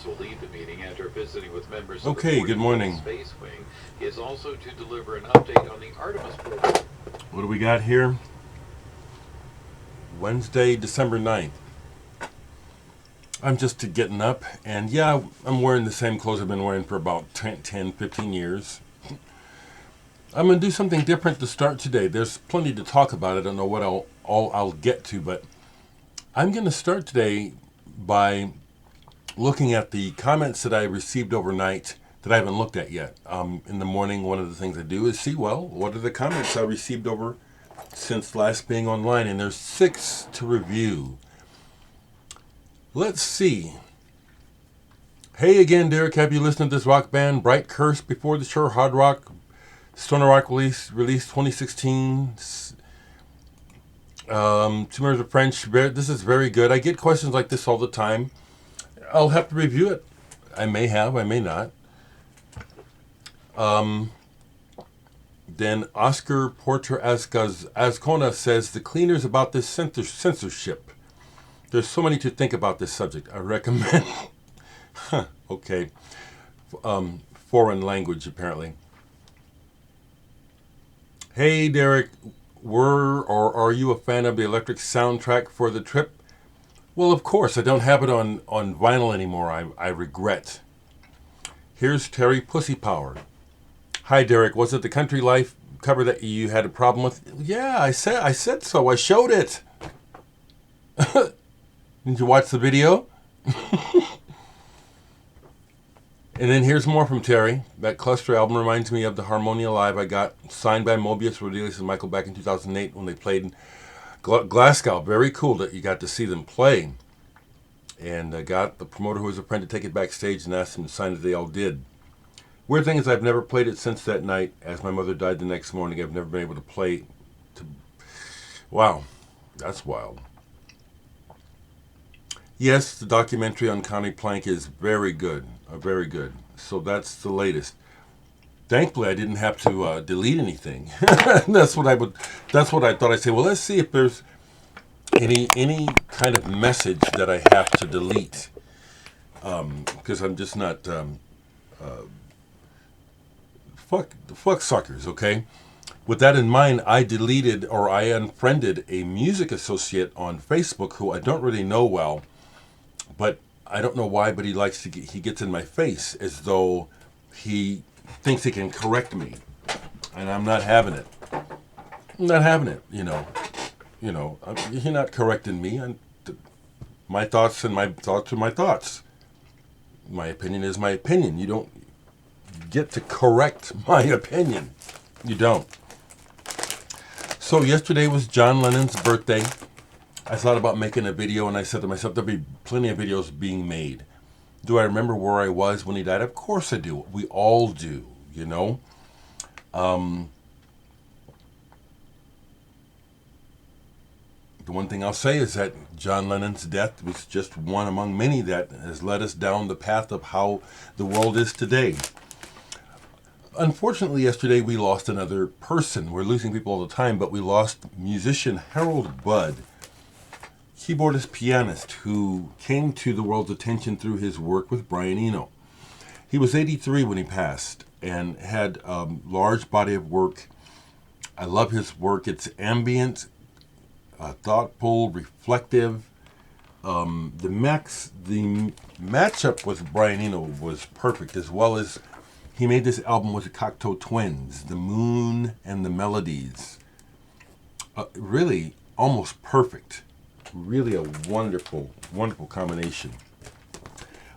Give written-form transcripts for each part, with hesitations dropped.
Higgins will lead the meeting after visiting with members of the Okay, good 40th morning. Space Wing. He is also to deliver an update on the Artemis program. What do we got here? Wednesday, December 9th. I'm just getting up, and yeah, I'm wearing the same clothes I've been wearing for about 10, 15 years. I'm going to do something different to start today. There's plenty to talk about. I don't know what I'll get to, but I'm going to start today by looking at the comments that I received overnight that I haven't looked at yet. In the morning, one of the things I do is see, well, what are the comments I received over since last being online, and there's 6 to review. Let's see. Hey again, Dereck. Have you listened to this rock band, Bright Curse, before the show? Hard rock, stoner rock release 2016. 2 members of French. This is very good. I get questions like this all the time. I'll have to review it. I may have, I may not. Then Oscar Porter Ascona says the cleaners about this censorship. There's so many to think about this subject. I recommend. Okay. Foreign language, apparently. Hey, Dereck. Were or are you a fan of the electric soundtrack for the trip? Well, of course. I don't have it on vinyl anymore. I regret. Here's Terry Pussy Power. Hi, Dereck. Was it the Country Life cover that you had a problem with? Yeah, I said so. I showed it. Did you watch the video? And then here's more from Terry. That Cluster album reminds me of the Harmonia Live I got signed by Mobius, Rodelius, and Michael back in 2008 when they played in Glasgow. Very cool that you got to see them play. And I got the promoter who was a friend to take it backstage and asked him to sign it. They all did. Weird thing is I've never played it since that night. As my mother died the next morning, I've never been able to play. Wow, that's wild. Yes, the documentary on Connie Plank is very good. Very good. So that's the latest. Thankfully, I didn't have to delete anything. That's what I thought. I'd say, well, let's see if there's any kind of message that I have to delete, because I'm just not fuck suckers. Okay. With that in mind, I deleted or I unfriended a music associate on Facebook who I don't really know well, but I don't know why, but he gets in my face as though he thinks he can correct me, and I'm not having it. I'm not having it. You're not correcting me. My thoughts and my thoughts are my thoughts. My opinion is my opinion. You don't get to correct my opinion. You don't. So yesterday was John Lennon's birthday. I thought about making a video, and I said to myself, there'll be plenty of videos being made. Do I remember where I was when he died? Of course I do. We all do, you know. The one thing I'll say is that John Lennon's death was just one among many that has led us down the path of how the world is today. Unfortunately, yesterday we lost another person. We're losing people all the time, but we lost musician Harold Budd, keyboardist pianist who came to the world's attention through his work with Brian Eno. He was 83 when he passed and had a large body of work. I love his work. It's ambient, thoughtful, reflective. The matchup with Brian Eno was perfect, as well as he made this album with the Cocteau twins, The Moon and the Melodies. Really almost perfect. Really a wonderful, wonderful combination.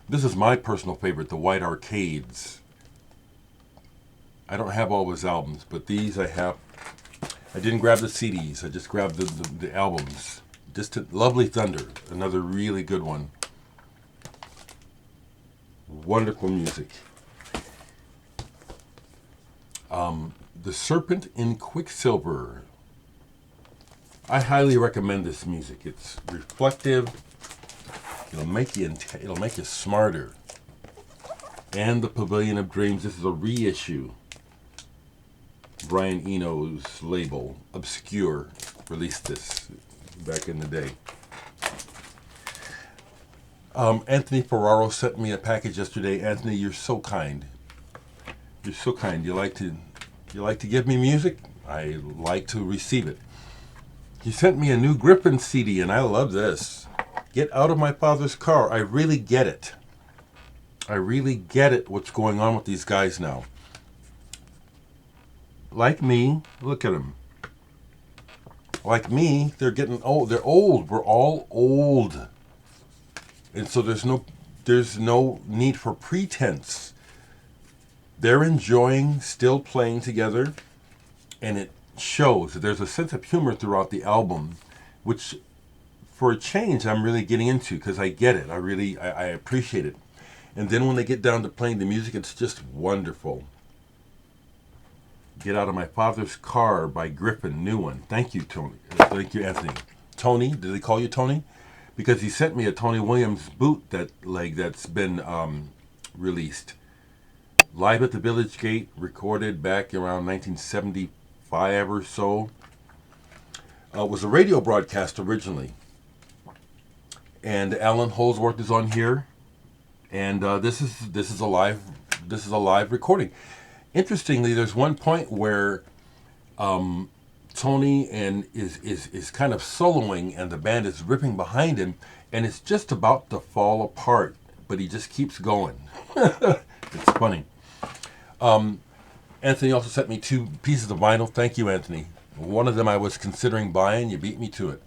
This is my personal favorite, The White Arcades. I don't have all of his albums, but these I have. I didn't grab the CDs. I just grabbed the albums. Lovely Thunder, another really good one. Wonderful music. The Serpent in Quicksilver. I highly recommend this music. It's reflective. It'll make you smarter. And the Pavilion of Dreams. This is a reissue. Brian Eno's label, Obscure, released this back in the day. Anthony Ferraro sent me a package yesterday. Anthony, you're so kind. You're so kind. You like to give me music. I like to receive it. He sent me a new Gryphon CD, and I love this. Get out of my father's car. I really get it. I really get it. What's going on with these guys now? Like me, look at them. Like me, they're getting old. They're old. We're all old. And so there's no need for pretense. They're enjoying still playing together, and it shows that there's a sense of humor throughout the album, which for a change I'm really getting into because I get it. I appreciate it. And then when they get down to playing the music, it's just wonderful. Get Out of My Father's Car by Gryphon, new one. Thank you, Tony. Thank you, Anthony. Tony, did they call you Tony? Because he sent me a Tony Williams boot that's been released. Live at the Village Gate, recorded back around 1975 or so. It was a radio broadcast originally. And Alan Holdsworth is on here. And this is a live recording. Interestingly, there's one point where Tony is kind of soloing, and the band is ripping behind him, and it's just about to fall apart, but he just keeps going. It's funny. Anthony also sent me 2 pieces of vinyl. Thank you, Anthony. One of them I was considering buying. You beat me to it.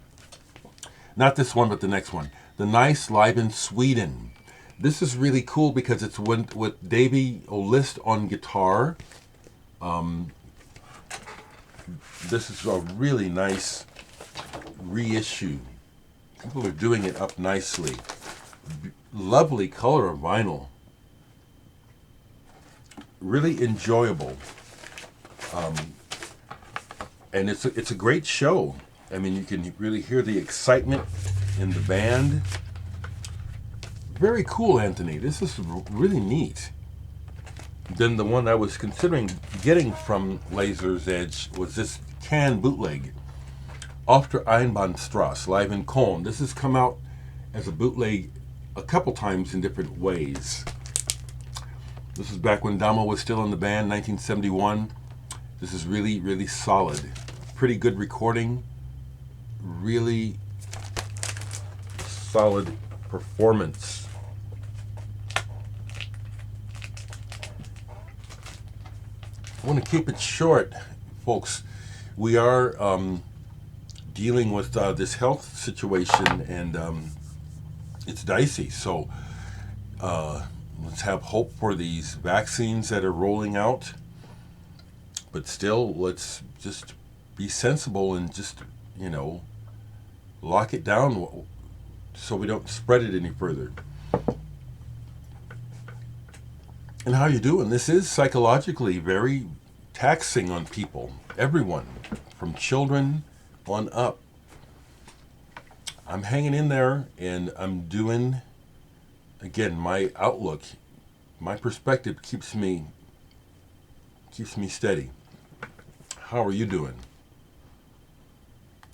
Not this one, but the next one. The Nice Live in Sweden. This is really cool because it's with Davey O'List on guitar. This is a really nice reissue. People are doing it up nicely. Lovely color of vinyl. Really enjoyable. And it's a great show. I mean, you can really hear the excitement in the band. Very cool, Anthony. This is really neat. Then the one I was considering getting from Laser's Edge was this can bootleg. Auf Der Einbahnstrasse, live in Köln. This has come out as a bootleg a couple times in different ways. This is back when Damo was still in the band, 1971. This is really, really solid. Pretty good recording. Really solid performance. I want to keep it short, folks. We are dealing with this health situation, and it's dicey. So let's have hope for these vaccines that are rolling out. But still, let's just be sensible and just, lock it down so we don't spread it any further. And how you doing? This is psychologically very taxing on people, everyone, from children on up. I'm hanging in there, and I'm doing, again, my outlook, my perspective keeps me steady. How are you doing?